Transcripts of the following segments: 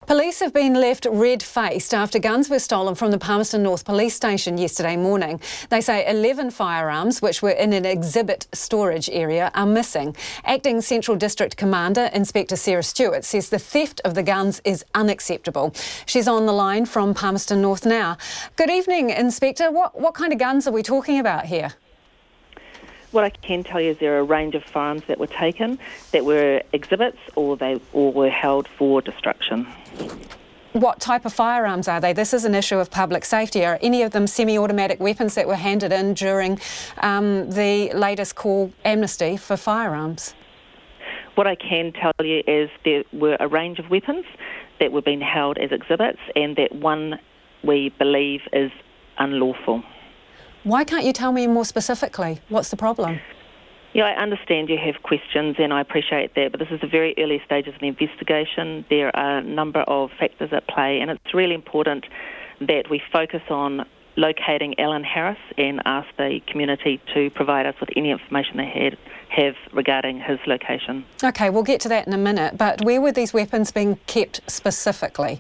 Police have been left red-faced after guns were stolen from the Palmerston North police station yesterday morning. They say 11 firearms, which were in an exhibit storage area, are missing. Acting Central District Commander Inspector Sarah Stewart says the theft of the guns is unacceptable. She's on the line from Palmerston North now. Good evening, Inspector. What kind of guns are we talking about here? What I can tell you is there are a range of firearms that were taken that were exhibits or were held for destruction. What type of firearms are they? This is an issue of public safety. Are any of them semi-automatic weapons that were handed in during the latest call amnesty for firearms? What I can tell you is there were a range of weapons that were being held as exhibits, and that one we believe is unlawful. Why can't you tell me more specifically? What's the problem? Yeah, I understand you have questions and I appreciate that, but this is the very early stages of the investigation. There are a number of factors at play, and it's really important that we focus on locating Alan Harris and ask the community to provide us with any information they have regarding his location. OK, we'll get to that in a minute, but where were these weapons being kept specifically?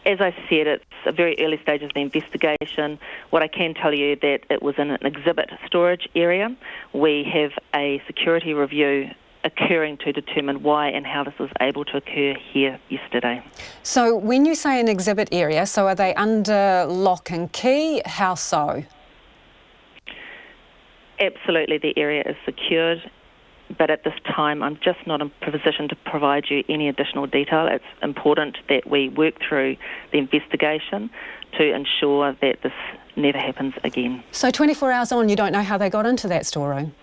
As I said, it's a very early stage of the investigation. What I can tell you that it was in an exhibit storage area. We have a security review occurring to determine why and how this was able to occur here yesterday. So when you say an exhibit area, so are they under lock and key? How so? Absolutely, the area is secured. But at this time, I'm just not in a position to provide you any additional detail. It's important that we work through the investigation to ensure that this never happens again. So 24 hours on, you don't know how they got into that storeroom?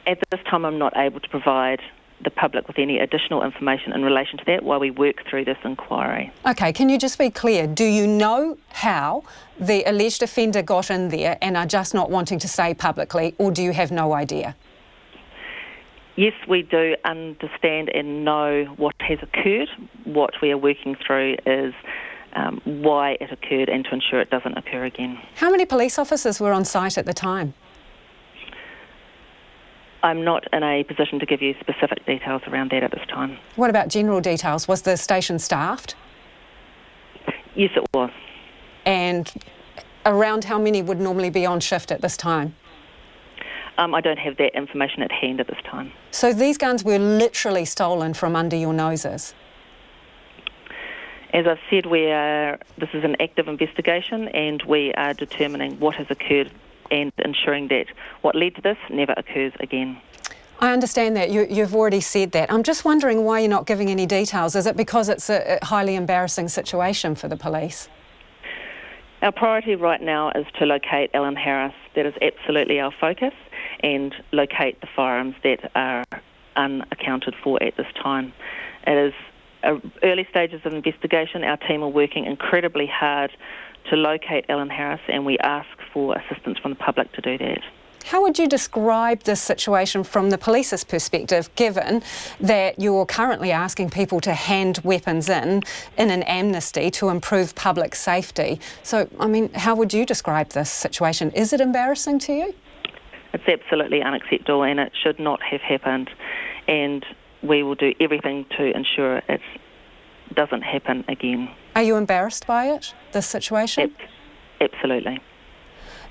At this time, I'm not able to provide the public with any additional information in relation to that while we work through this inquiry. OK, can you just be clear? Do you know how the alleged offender got in there and are just not wanting to say publicly, or do you have no idea? Yes, we do understand and know what has occurred. What we are working through is why it occurred and to ensure it doesn't occur again. How many police officers were on site at the time? I'm not in a position to give you specific details around that at this time. What about general details? Was the station staffed? Yes, it was. And around how many would normally be on shift at this time? I don't have that information at hand at this time. So these guns were literally stolen from under your noses? As I've said, this is an active investigation and we are determining what has occurred and ensuring that what led to this never occurs again. I understand that. You've already said that. I'm just wondering why you're not giving any details. Is it because it's a highly embarrassing situation for the police? Our priority right now is to locate Alan Harris. That is absolutely our focus, and locate the firearms that are unaccounted for at this time. It is early stages of investigation. Our team are working incredibly hard to locate Alan Harris, and we ask for assistance from the public to do that. How would you describe this situation from the police's perspective, given that you're currently asking people to hand weapons in an amnesty to improve public safety? So, I mean, how would you describe this situation? Is it embarrassing to you? It's absolutely unacceptable and it should not have happened, and we will do everything to ensure it doesn't happen again. Are you embarrassed by it, this situation? Absolutely.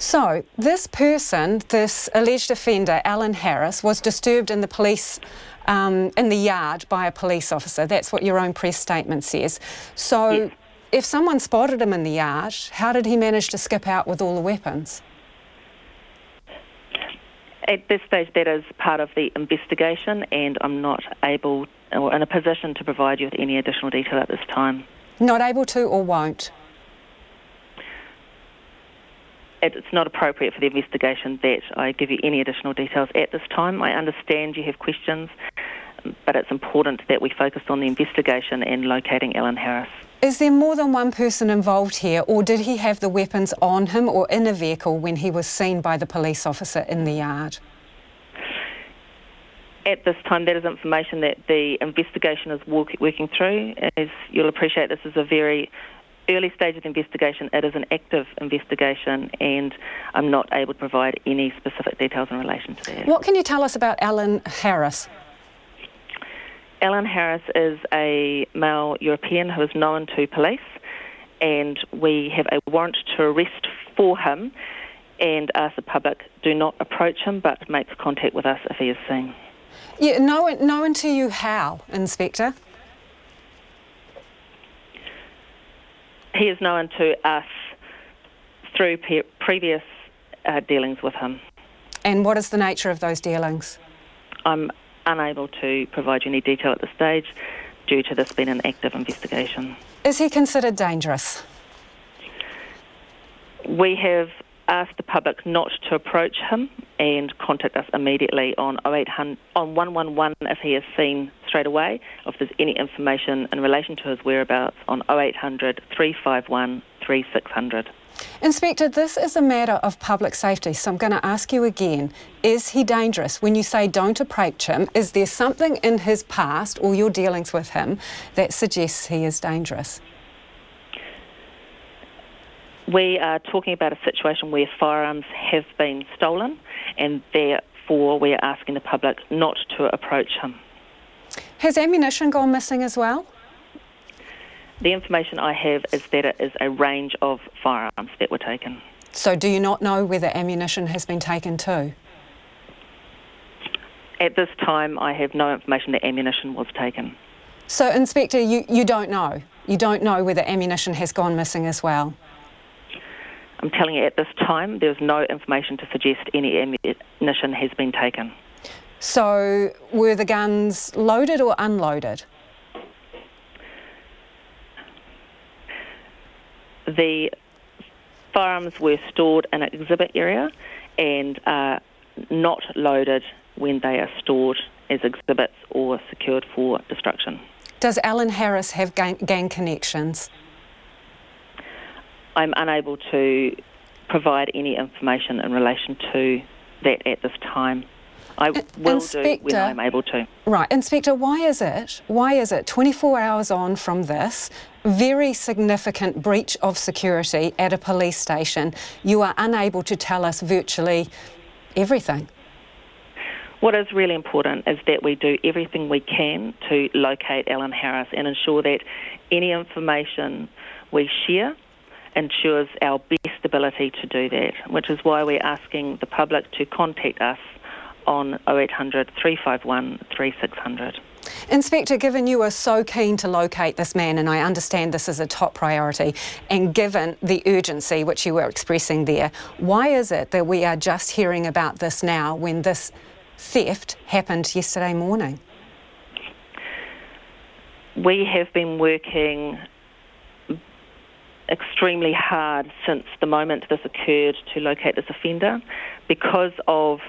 So this person, this alleged offender, Alan Harris, was disturbed in the police, in the yard by a police officer. That's what your own press statement says. So yes. If someone spotted him in the yard, how did he manage to skip out with all the weapons? At this stage, that is part of the investigation, and I'm not able or in a position to provide you with any additional detail at this time. Not able to or won't? It's not appropriate for the investigation that I give you any additional details at this time. I understand you have questions, but it's important that we focus on the investigation and locating Alan Harris. Is there more than one person involved here, or did he have the weapons on him or in a vehicle when he was seen by the police officer in the yard? At this time, that is information that the investigation is working through. As you'll appreciate, this is a very early stage of the investigation. It is an active investigation, and I'm not able to provide any specific details in relation to that. What can you tell us about Alan Harris? Alan Harris is a male European who is known to police, and we have a warrant to arrest for him, and ask the public do not approach him but make contact with us if he is seen. Yeah, known to you how, Inspector? He is known to us through previous dealings with him. And what is the nature of those dealings? I'm unable to provide you any detail at this stage due to this being an active investigation. Is he considered dangerous? We have asked the public not to approach him and contact us immediately on 111 if he is seen straight away. If there's any information in relation to his whereabouts, on 0800 351 3600. Inspector, this is a matter of public safety, so I'm going to ask you again, is he dangerous? When you say don't approach him, is there something in his past or your dealings with him that suggests he is dangerous? We are talking about a situation where firearms have been stolen, and therefore we are asking the public not to approach him. Has ammunition gone missing as well? The information I have is that it is a range of firearms that were taken. So do you not know whether ammunition has been taken too? At this time, I have no information that ammunition was taken. So, Inspector, you don't know? You don't know whether ammunition has gone missing as well? I'm telling you, at this time, there's no information to suggest any ammunition has been taken. So, were the guns loaded or unloaded? The firearms were stored in an exhibit area and are not loaded when they are stored as exhibits or secured for destruction. Does Alan Harris have gang connections? I'm unable to provide any information in relation to that at this time. I will do when I'm able to. Right. Inspector, why is it 24 hours on from this very significant breach of security at a police station, you are unable to tell us virtually everything? What is really important is that we do everything we can to locate Alan Harris and ensure that any information we share ensures our best ability to do that, which is why we're asking the public to contact us on 0800 351 3600. Inspector, given you are so keen to locate this man, and I understand this is a top priority, and given the urgency which you were expressing there, why is it that we are just hearing about this now when this theft happened yesterday morning? We have been working extremely hard since the moment this occurred to locate this offender. Because of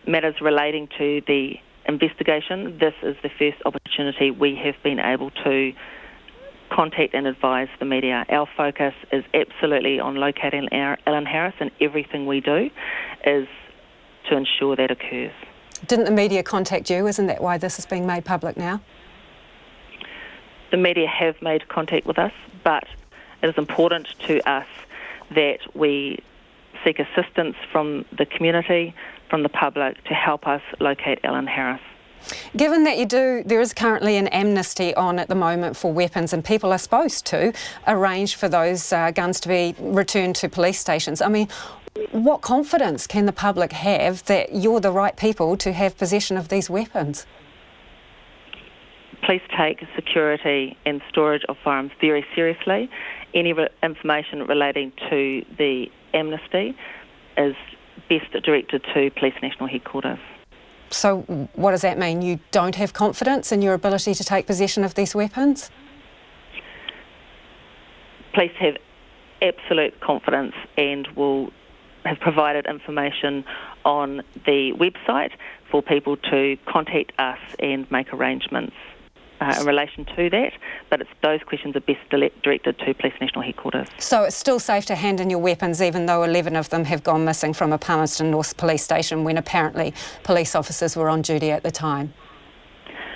matters relating to the investigation, this is the first opportunity we have been able to contact and advise the media. Our focus is absolutely on locating Alan Harris, and everything we do is to ensure that occurs. Didn't the media contact you? Isn't that why this is being made public now? The media have made contact with us, but it is important to us that we seek assistance from the community, from the public, to help us locate Alan Harris. Given that there is currently an amnesty on at the moment for weapons, and people are supposed to arrange for those guns to be returned to police stations, I mean, what confidence can the public have that you're the right people to have possession of these weapons? Police take security and storage of firearms very seriously. Any information relating to the amnesty is best directed to Police National Headquarters. So what does that mean? You don't have confidence in your ability to take possession of these weapons? Police have absolute confidence and have provided information on the website for people to contact us and make arrangements in relation to that, but those questions are best directed to Police National Headquarters. So it's still safe to hand in your weapons even though 11 of them have gone missing from a Palmerston North police station when apparently police officers were on duty at the time?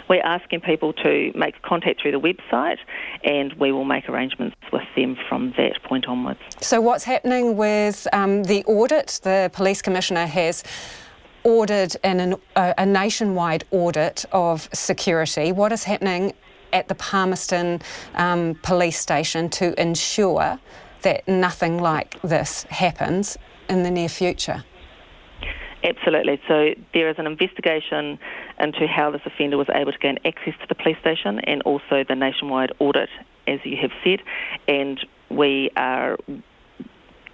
We're asking people to make contact through the website, and we will make arrangements with them from that point onwards. So what's happening with the audit? The Police Commissioner has ordered a nationwide audit of security. What is happening at the Palmerston police station to ensure that nothing like this happens in the near future? Absolutely. So there is an investigation into how this offender was able to gain access to the police station, and also the nationwide audit, as you have said, and we are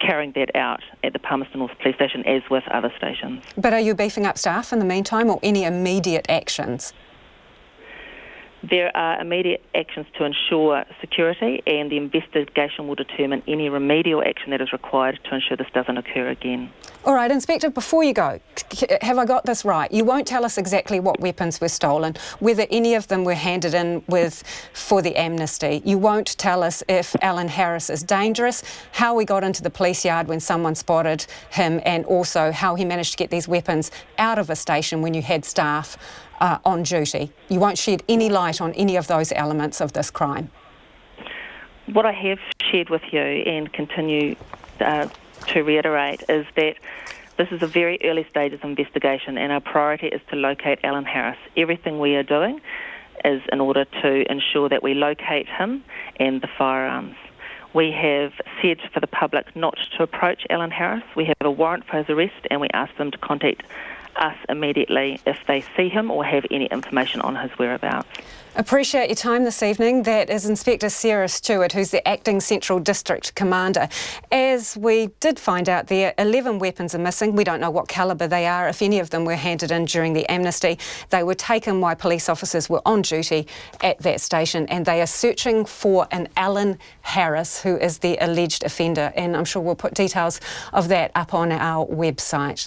carrying that out at the Palmerston North police station, as with other stations. But are you beefing up staff in the meantime, or any immediate actions? There are immediate actions to ensure security, and the investigation will determine any remedial action that is required to ensure this doesn't occur again. All right, Inspector, before you go, have I got this right? You won't tell us exactly what weapons were stolen, whether any of them were handed in for the amnesty. You won't tell us if Alan Harris is dangerous, how he got into the police yard when someone spotted him, and also how he managed to get these weapons out of a station when you had staff on duty. You won't shed any light on any of those elements of this crime. What I have shared with you and continue to reiterate is that this is a very early stages of investigation, and our priority is to locate Alan Harris. Everything we are doing is in order to ensure that we locate him and the firearms. We have said for the public not to approach Alan Harris. We have a warrant for his arrest, and we ask them to contact us immediately if they see him or have any information on his whereabouts. Appreciate your time this evening. That is Inspector Sarah Stewart, who's the Acting Central District Commander. As we did find out there, 11 weapons are missing. We don't know what calibre they are, if any of them were handed in during the amnesty. They were taken while police officers were on duty at that station, and they are searching for an Alan Harris, who is the alleged offender, and I'm sure we'll put details of that up on our website.